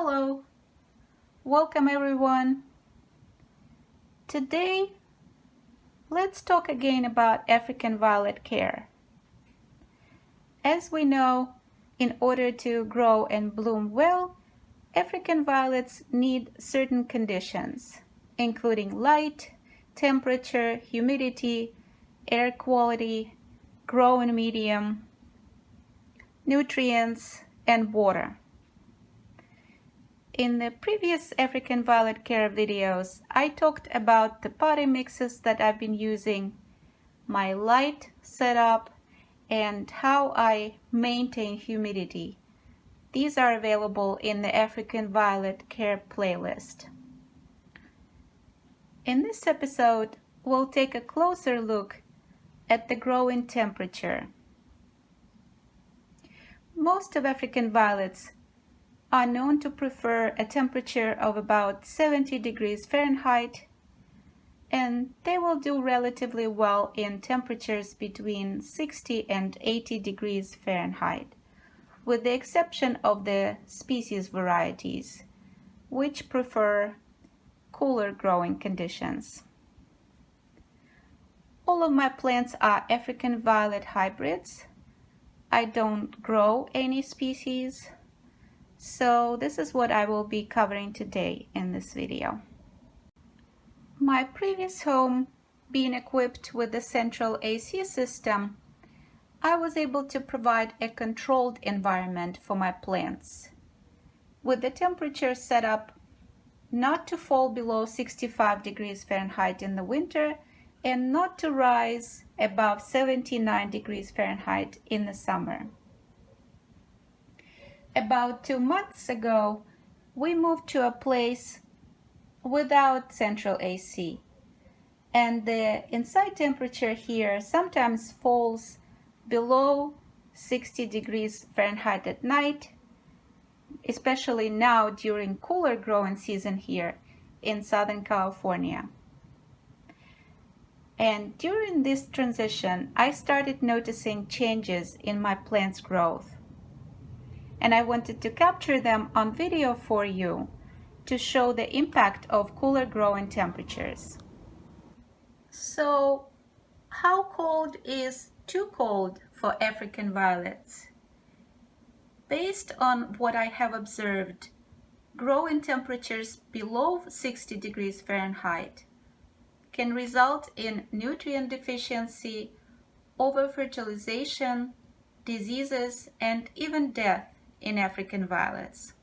Hello, welcome everyone. Today, let's talk again about African violet care. As we know, in order to grow and bloom well, African violets need certain conditions, including light, temperature, humidity, air quality, growing medium, nutrients, and water. In the previous African violet care videos, I talked about the potting mixes that I've been using, my light setup, and how I maintain humidity. These are available in the African violet care playlist. In this episode, we'll take a closer look at the growing temperature. Most of African violets are known to prefer a temperature of about 70 degrees Fahrenheit, and they will do relatively well in temperatures between 60 and 80 degrees Fahrenheit, with the exception of the species varieties, which prefer cooler growing conditions. All of my plants are African violet hybrids. I don't grow any species. So this is what I will be covering today in this video. My previous home, being equipped with the central AC system, I was able to provide a controlled environment for my plants, with the temperature set up not to fall below 65 degrees Fahrenheit in the winter and not to rise above 79 degrees Fahrenheit in the summer. About 2 months ago, we moved to a place without central AC, and the inside temperature here sometimes falls below 60 degrees Fahrenheit at night, especially now during cooler growing season here in Southern California. And during this transition, I started noticing changes in my plant's growth. And I wanted to capture them on video for you to show the impact of cooler growing temperatures. So, how cold is too cold for African violets? Based on what I have observed, growing temperatures below 60 degrees Fahrenheit can result in nutrient deficiency, over-fertilization, diseases, and even death in African violets.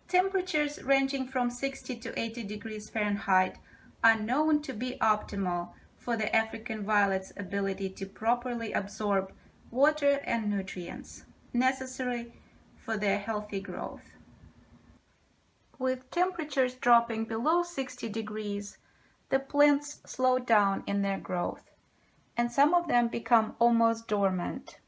Temperatures ranging from 60 to 80 degrees Fahrenheit are known to be optimal for the African violet's ability to properly absorb water and nutrients necessary for their healthy growth. With temperatures dropping below 60 degrees, the plants slow down in their growth, and some of them become almost dormant.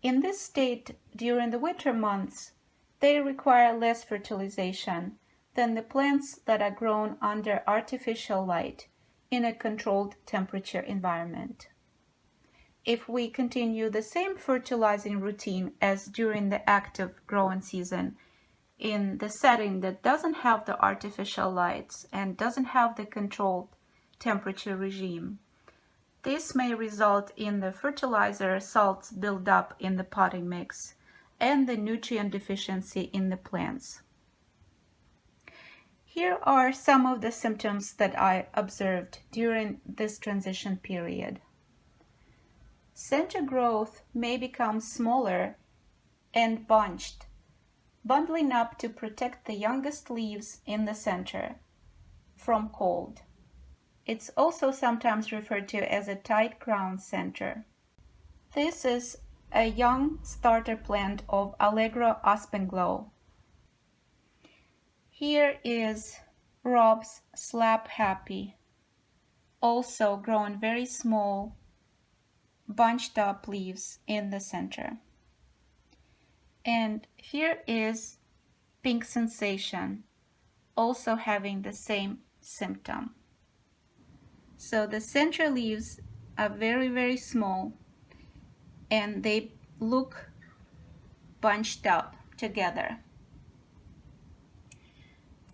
In this state, during the winter months, they require less fertilization than the plants that are grown under artificial light in a controlled temperature environment. If we continue the same fertilizing routine as during the active growing season in the setting that doesn't have the artificial lights and doesn't have the controlled temperature regime, this may result in the fertilizer salts build up in the potting mix and the nutrient deficiency in the plants. Here are some of the symptoms that I observed during this transition period. Center growth may become smaller and bunched, bundling up to protect the youngest leaves in the center from cold. It's also sometimes referred to as a tight crown center. This is a young starter plant of Allegro Aspenglow. Here is Rob's Slap Happy, also growing very small, bunched up leaves in the center. And here is Pink Sensation, also having the same symptom. So the center leaves are very, very small, and they look bunched up together.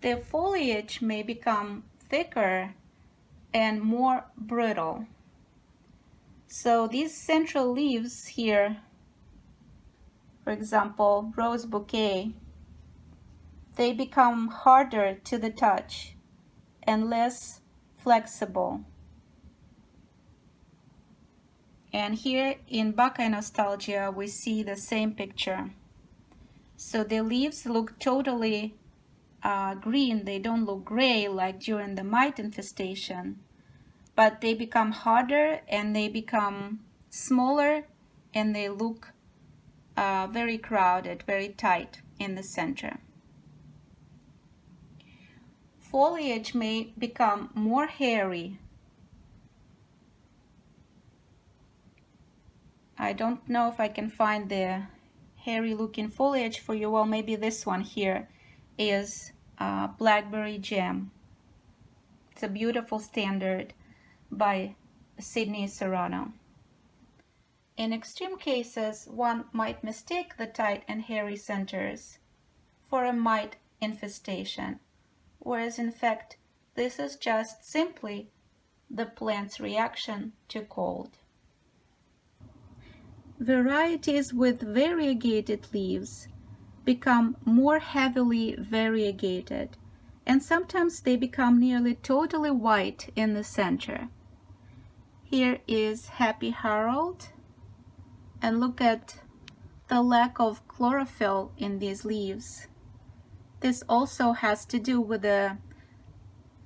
The foliage may become thicker and more brittle. So these central leaves here, for example, rose bouquet, they become harder to the touch and less flexible. And here in Baccae Nostalgia, we see the same picture. So the leaves look totally green. They don't look gray like during the mite infestation, but they become harder and they become smaller and they look very crowded, very tight in the center. Foliage may become more hairy. I don't know if I can find the hairy looking foliage for you. Well, maybe this one here is Blackberry Jam. It's a beautiful standard by Sydney Serrano. In extreme cases, one might mistake the tight and hairy centers for a mite infestation, whereas in fact this is just simply the plant's reaction to cold. Varieties with variegated leaves become more heavily variegated, and sometimes they become nearly totally white in the center. Here is Happy Harold, and look at the lack of chlorophyll in these leaves. This also has to do with the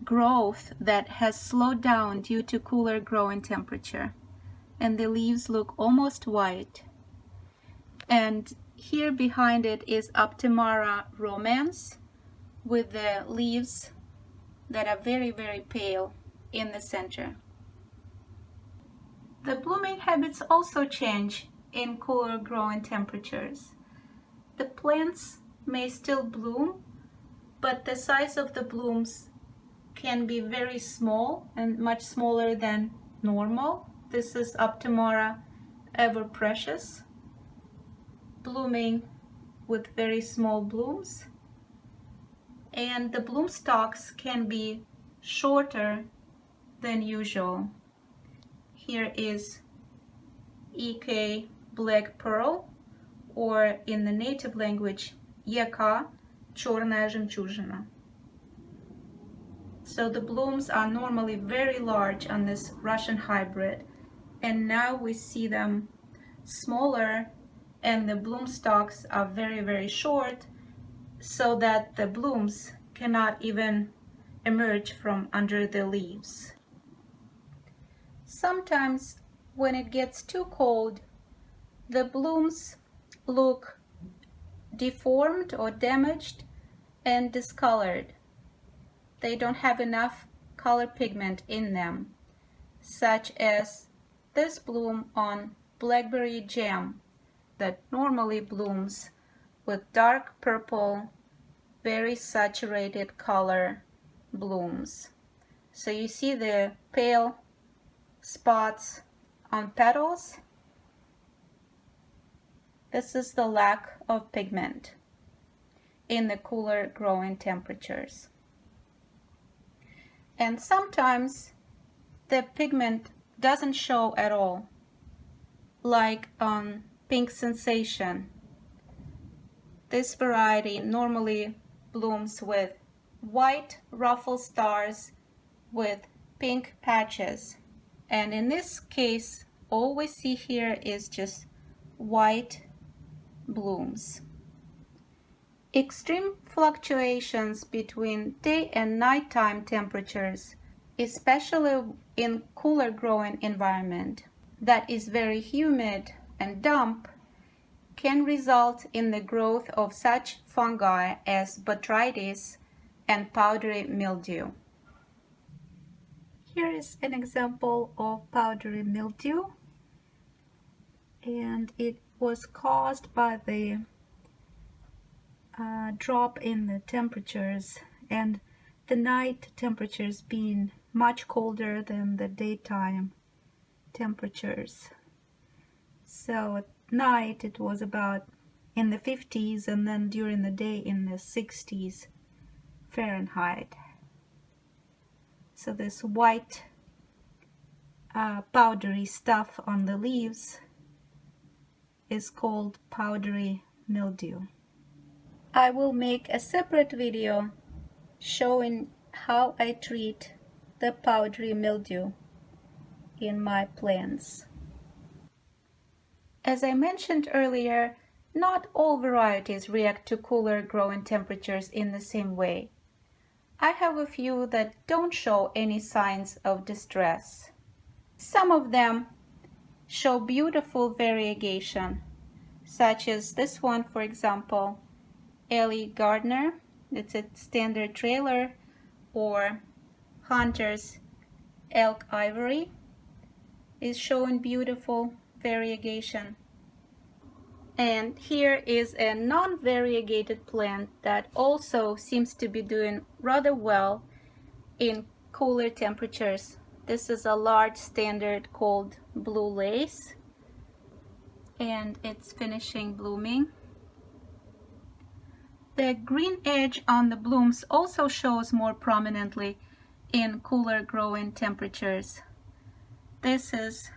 growth that has slowed down due to cooler growing temperature, and the leaves look almost white. And here behind it is Optimara romance with the leaves that are very, very pale in the center. The blooming habits also change in cooler growing temperatures. The plants may still bloom, but the size of the blooms can be very small and much smaller than normal. This is Optimara Ever Precious, blooming with very small blooms. And the bloom stalks can be shorter than usual. Here is EK Black Pearl, or in the native language, EK Черная жемчужина. So the blooms are normally very large on this Russian hybrid, and now we see them smaller and the bloom stalks are very, very short, so that the blooms cannot even emerge from under the leaves. Sometimes when it gets too cold, the blooms look deformed or damaged and discolored. They don't have enough color pigment in them, such as this bloom on Blackberry Jam that normally blooms with dark purple, very saturated color blooms. So you see the pale spots on petals. This is the lack of pigment in the cooler growing temperatures. And sometimes the pigment doesn't show at all, like on Pink Sensation. This variety normally blooms with white ruffle stars with pink patches, and in this case all we see here is just white blooms. Extreme fluctuations between day and nighttime temperatures, especially in cooler growing environment that is very humid and damp, can result in the growth of such fungi as botrytis and powdery mildew. Here is an example of powdery mildew, and it was caused by the drop in the temperatures and the night temperatures being much colder than the daytime temperatures. So at night it was about in the 50s and then during the day in the 60s Fahrenheit. So this white powdery stuff on the leaves is called powdery mildew. I will make a separate video showing how I treat the powdery mildew in my plants. As I mentioned earlier, not all varieties react to cooler growing temperatures in the same way. I have a few that don't show any signs of distress. Some of them show beautiful variegation, such as this one, for example, Ellie Gardner. It's a standard trailer, or Hunter's Elk Ivory is showing beautiful variegation. And here is a non-variegated plant that also seems to be doing rather well in cooler temperatures. This is a large standard called Blue Lace, and it's finishing blooming. The green edge on the blooms also shows more prominently in cooler growing temperatures. This is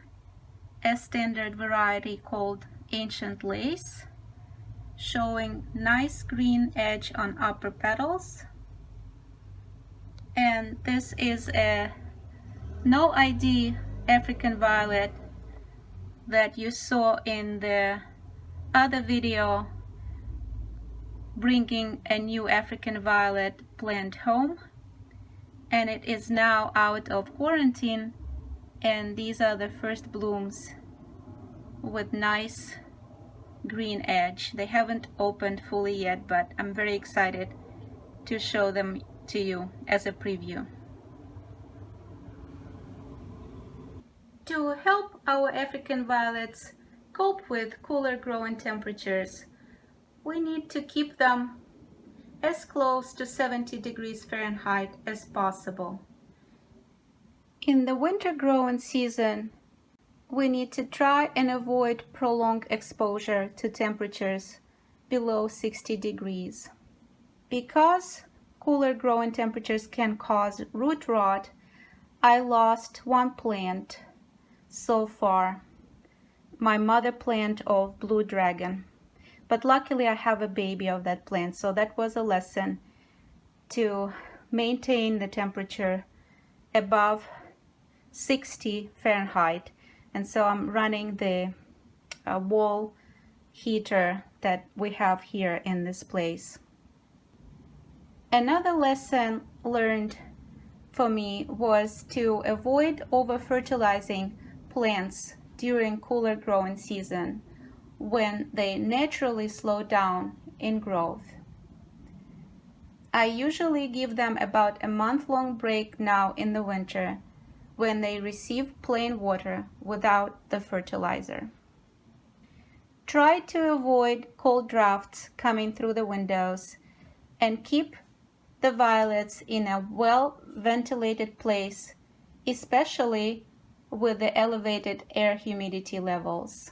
a standard variety called Ancient Lace, showing nice green edge on upper petals. And this is a no ID African violet that you saw in the other video, bringing a new African violet plant home, and it is now out of quarantine, and these are the first blooms with nice green edge. They haven't opened fully yet, but I'm very excited to show them to you as a preview. To help our African violets cope with cooler growing temperatures, we need to keep them as close to 70 degrees Fahrenheit as possible. In the winter growing season, we need to try and avoid prolonged exposure to temperatures below 60 degrees. Because cooler growing temperatures can cause root rot, I lost one plant so far, my mother plant of Blue Dragon. But luckily I have a baby of that plant, so that was a lesson to maintain the temperature above 60 Fahrenheit. And so I'm running the wall heater that we have here in this place. Another lesson learned for me was to avoid over-fertilizing plants during cooler growing season when they naturally slow down in growth. I usually give them about a month-long break now in the winter when they receive plain water without the fertilizer. Try to avoid cold drafts coming through the windows and keep the violets in a well-ventilated place, especially with the elevated air humidity levels.